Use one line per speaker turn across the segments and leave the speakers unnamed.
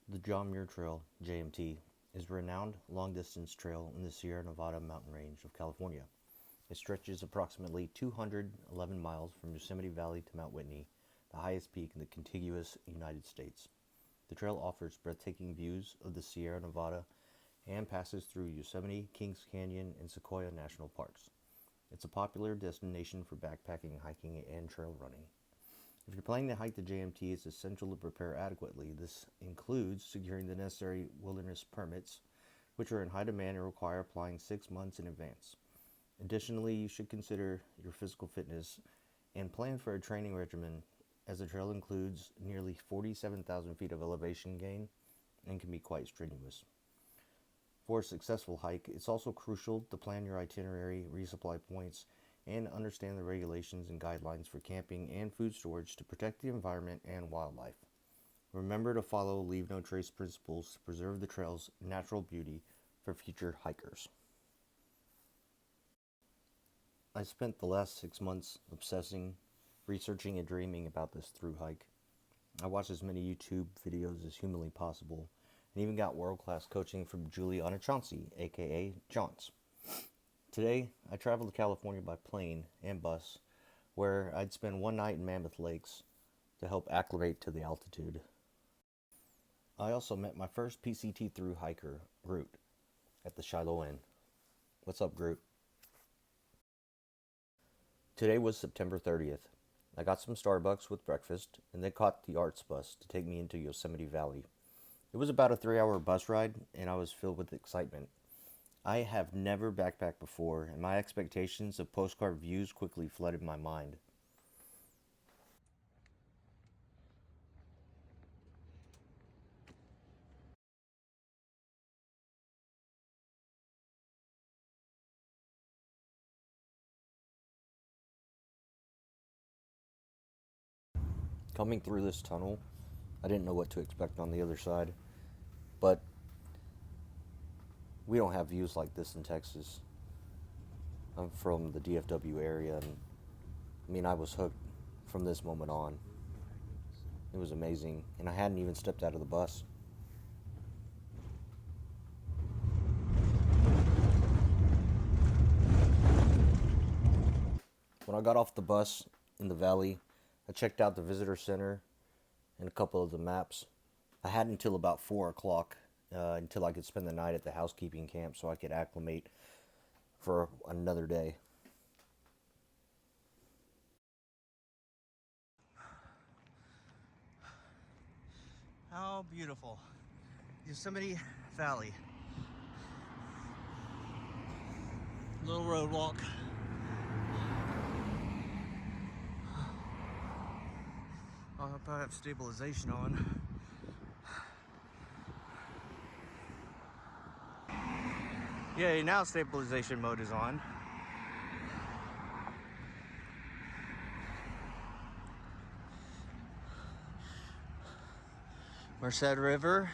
The John Muir Trail, JMT, is a renowned long-distance trail in the Sierra Nevada mountain range of California. It stretches approximately 211 miles from Yosemite Valley to Mount Whitney, the highest peak in the contiguous United States. The trail offers breathtaking views of the Sierra Nevada and passes through Yosemite, Kings Canyon, and Sequoia National Parks. It's a popular destination for backpacking, hiking, and trail running. If you're planning to hike the JMT, it's essential to prepare adequately. This includes securing the necessary wilderness permits, which are in high demand and require applying 6 months in advance. Additionally, you should consider your physical fitness and plan for a training regimen, as the trail includes nearly 47,000 feet of elevation gain and can be quite strenuous. For a successful hike, it's also crucial to plan your itinerary, resupply points, and understand the regulations and guidelines for camping and food storage to protect the environment and wildlife. Remember to follow leave no trace principles to preserve the trail's natural beauty for future hikers. I spent the last 6 months obsessing, researching, and dreaming about this thru hike. I watched as many YouTube videos as humanly possible and even got world-class coaching from Juliana Chauncey, aka Jaunts. Today, I traveled to California by plane and bus, where I'd spend one night in Mammoth Lakes to help acclimate to the altitude. I also met my first PCT thru hiker, Groot, at the Shiloh Inn. What's up, Groot? Today was September 30th. I got some Starbucks with breakfast and then caught the Arts bus to take me into Yosemite Valley. It was about a 3-hour bus ride, and I was filled with excitement. I have never backpacked before, and my expectations of postcard views quickly flooded my mind. Coming through this tunnel, I didn't know what to expect on the other side, but we don't have views like this in Texas. I'm from the DFW area, and I was hooked from this moment on. It was amazing, and I hadn't even stepped out of the bus. When I got off the bus in the valley, I checked out the visitor center and a couple of the maps. I had until about 4 o'clock until I could spend the night at the housekeeping camp so I could acclimate for another day.
How beautiful. Yosemite Valley. Little road walk. I hope I have stabilization on. Yay, now stabilization mode is on. Merced River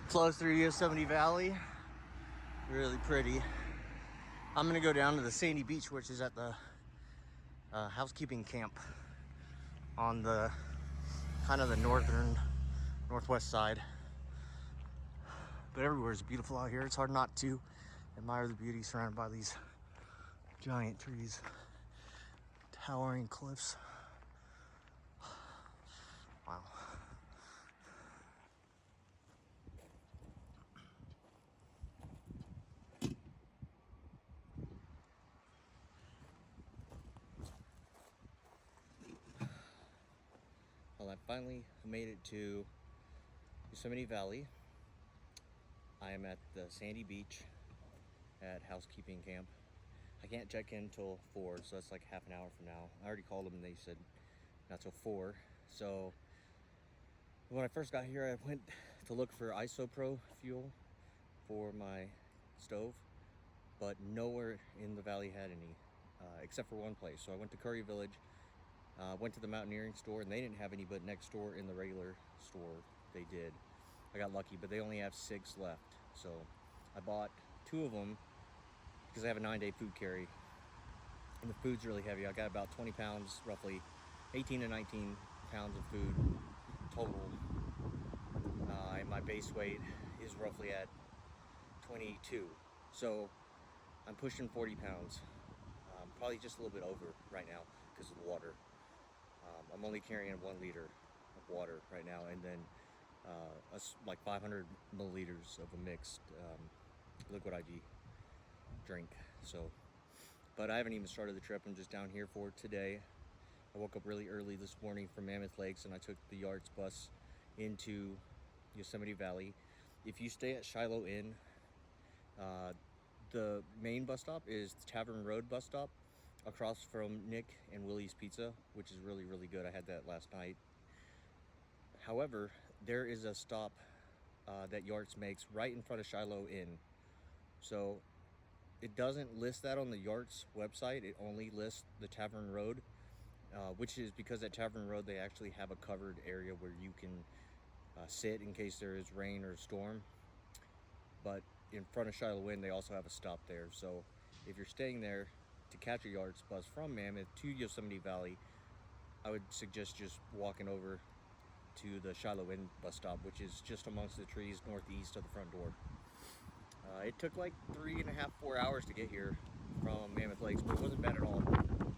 flows through Yosemite Valley. Really pretty. I'm gonna go down to the sandy beach, which is at the housekeeping camp on the kind of the northwest side. But everywhere is beautiful out here. It's hard not to admire the beauty surrounded by these giant trees, towering cliffs. Wow. Well, I finally made it to Yosemite Valley. I am at the sandy beach at housekeeping camp. I can't check in till 4, so that's like half an hour from now. I already called them and they said not till 4. So when I first got here, I went to look for isopro fuel for my stove, but nowhere in the valley had any, except for one place. So I went to Curry Village, went to the mountaineering store, and they didn't have any, but next door in the regular store they did. I got lucky, but they only have 6 left. So I bought 2 of them because I have a 9-day food carry, and the food's really heavy. I got about 20 pounds, roughly 18 to 19 pounds of food total, and my base weight is roughly at 22. So I'm pushing 40 pounds, probably just a little bit over right now because of the water. I'm only carrying 1 liter of water right now, and then like 500 milliliters of a mixed liquid IV drink. So, but I haven't even started the trip. I'm just down here for today. I woke up really early this morning from Mammoth Lakes, and I took the Yards bus into Yosemite Valley. If you stay at Shiloh Inn, the main bus stop is the Tavern Road bus stop across from Nick and Willie's Pizza, which is really, really good. I had that last night. However, there is a stop that Yards makes right in front of Shiloh Inn. So it doesn't list that on the Yards website. It only lists the Tavern Road, which is because at Tavern Road they actually have a covered area where you can sit in case there is rain or storm. But in front of Shiloh Inn, they also have a stop there. So if you're staying there to catch a Yards bus from Mammoth to Yosemite Valley, I would suggest just walking over to the Shiloh Inn bus stop, which is just amongst the trees northeast of the front door. It took like 3.5, 4 hours to get here from Mammoth Lakes, but it wasn't bad at all.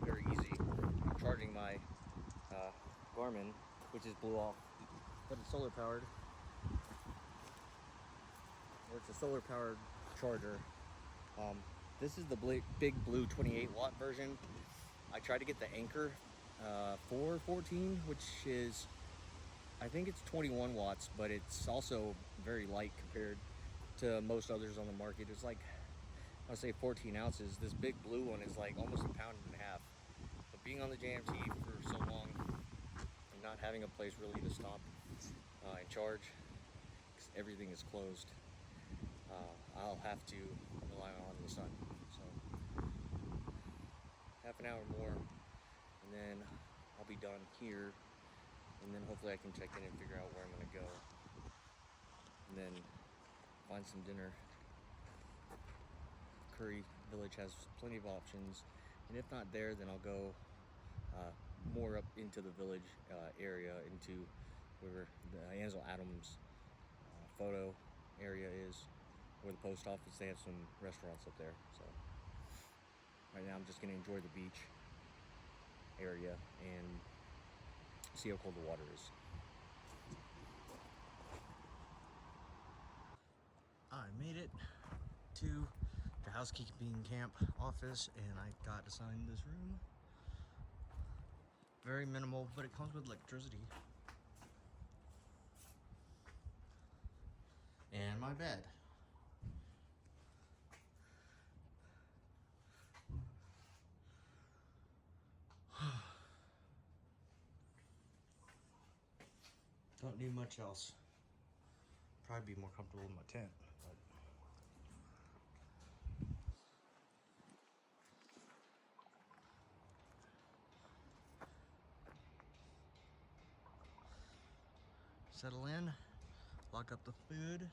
Very easy. I'm charging my Garmin, which is blew off, but it's solar powered. Or it's a solar powered charger. This is the big blue 28 watt version. I tried to get the Anchor 414, which is, I think it's 21 watts, but it's also very light compared to most others on the market. It's like, I would say 14 ounces. This big blue one is like almost 1.5 pounds. But being on the JMT for so long and not having a place really to stop and charge, because everything is closed, I'll have to rely on the sun. So half an hour more, and then I'll be done here, and then hopefully I can check in and figure out where I'm gonna go, and then find some dinner. Curry Village has plenty of options, and if not there, then I'll go more up into the village area, into where the Ansel Adams photo area is, where the post office. They have some restaurants up there. So right now I'm just gonna enjoy the beach area and see how cold the water is. I made it to the housekeeping camp office, and I got assigned this room. Very minimal, but it comes with electricity. And my bed. Don't need much else. Probably be more comfortable in my tent. But settle in, lock up the food,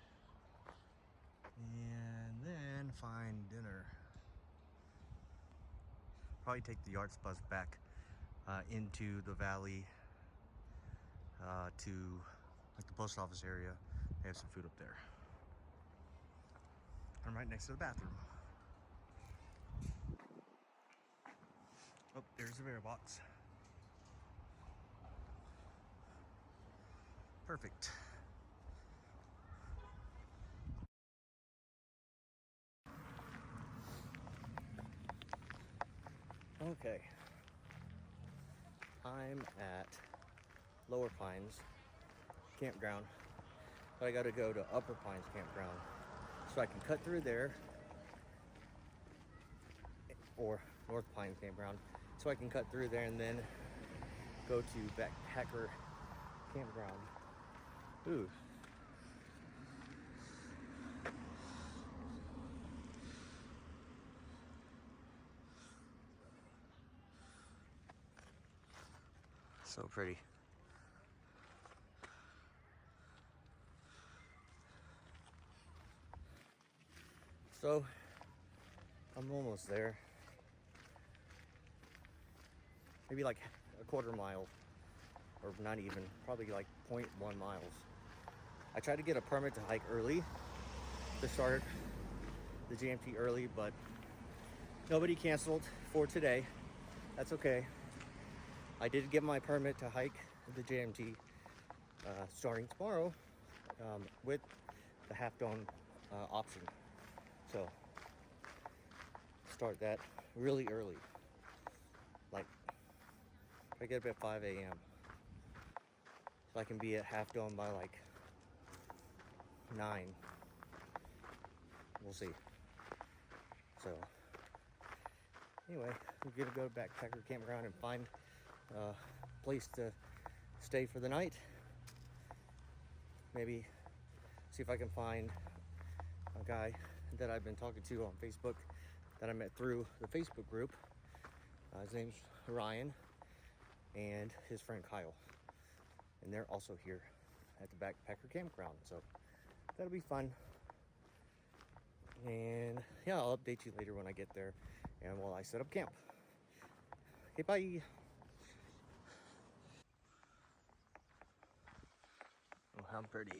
and then find dinner. Probably take the Yards bus back into the valley to like the post office area. They have some food up there. I'm right next to the bathroom. Oh, there's the bear box. Perfect. Okay. I'm at Lower Pines Campground, but I gotta go to Upper Pines Campground so I can cut through there, or North Pines Campground, so I can cut through there and then go to Backpacker Campground. Ooh. So pretty. So I'm almost there. Maybe like a quarter mile or not even, probably like 0.1 miles. I tried to get a permit to hike early, to start the JMT early, but nobody canceled for today. That's okay. I did get my permit to hike the JMT starting tomorrow with the half dome option. So start that really early. Like I get up at 5 a.m. so I can be at Half Dome by like 9. We'll see. So anyway, we're gonna go to Backpacker Campground and find a place to stay for the night. Maybe see if I can find a guy that I've been talking to on Facebook that I met through the Facebook group. His name's Ryan and his friend Kyle, and they're also here at the Backpacker Campground, so that'll be fun. And yeah, I'll update you later when I get there and while I set up camp. Okay, bye. Oh, how pretty.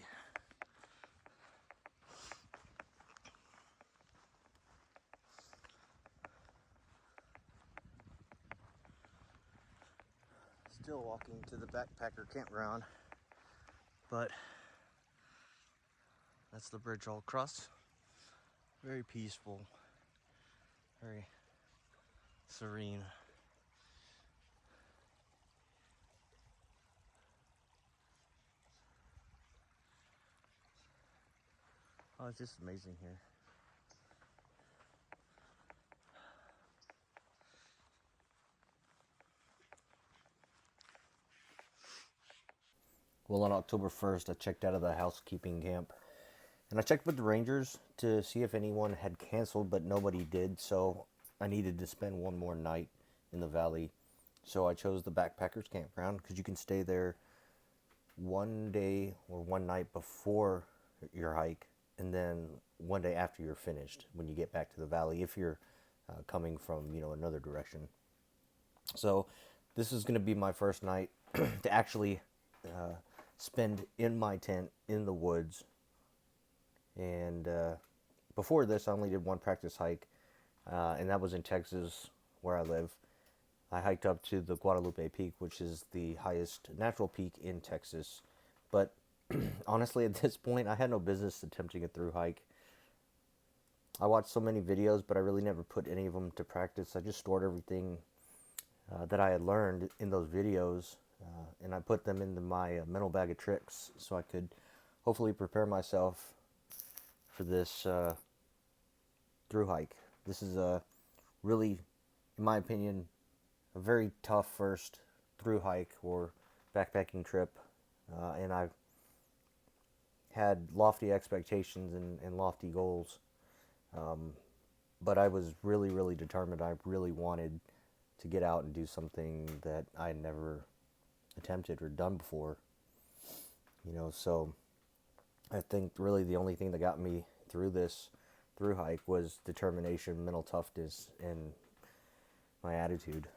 Still walking to the Backpacker Campground, but that's the bridge all across. Very peaceful, very serene. Oh, it's just amazing here.
Well, on October 1st, I checked out of the housekeeping camp. And I checked with the rangers to see if anyone had canceled, but nobody did. So I needed to spend one more night in the valley. So I chose the Backpackers Campground because you can stay there one day or one night before your hike, and then one day after you're finished when you get back to the valley if you're coming from another direction. So this is going to be my first night to actually spend in my tent in the woods. And before this, I only did one practice hike, and that was in Texas, where I live. I hiked up to the Guadalupe Peak, which is the highest natural peak in Texas. But honestly, at this point, I had no business attempting a through hike. I watched so many videos, but I really never put any of them to practice. I just stored everything that I had learned in those videos, and I put them into my mental bag of tricks so I could hopefully prepare myself for this through hike. This is a really, in my opinion, a very tough first through hike or backpacking trip, and I've had lofty expectations and lofty goals, but I was really, really determined. I really wanted to get out and do something that I had never attempted or done before, so I think really the only thing that got me through this through hike was determination, mental toughness, and my attitude.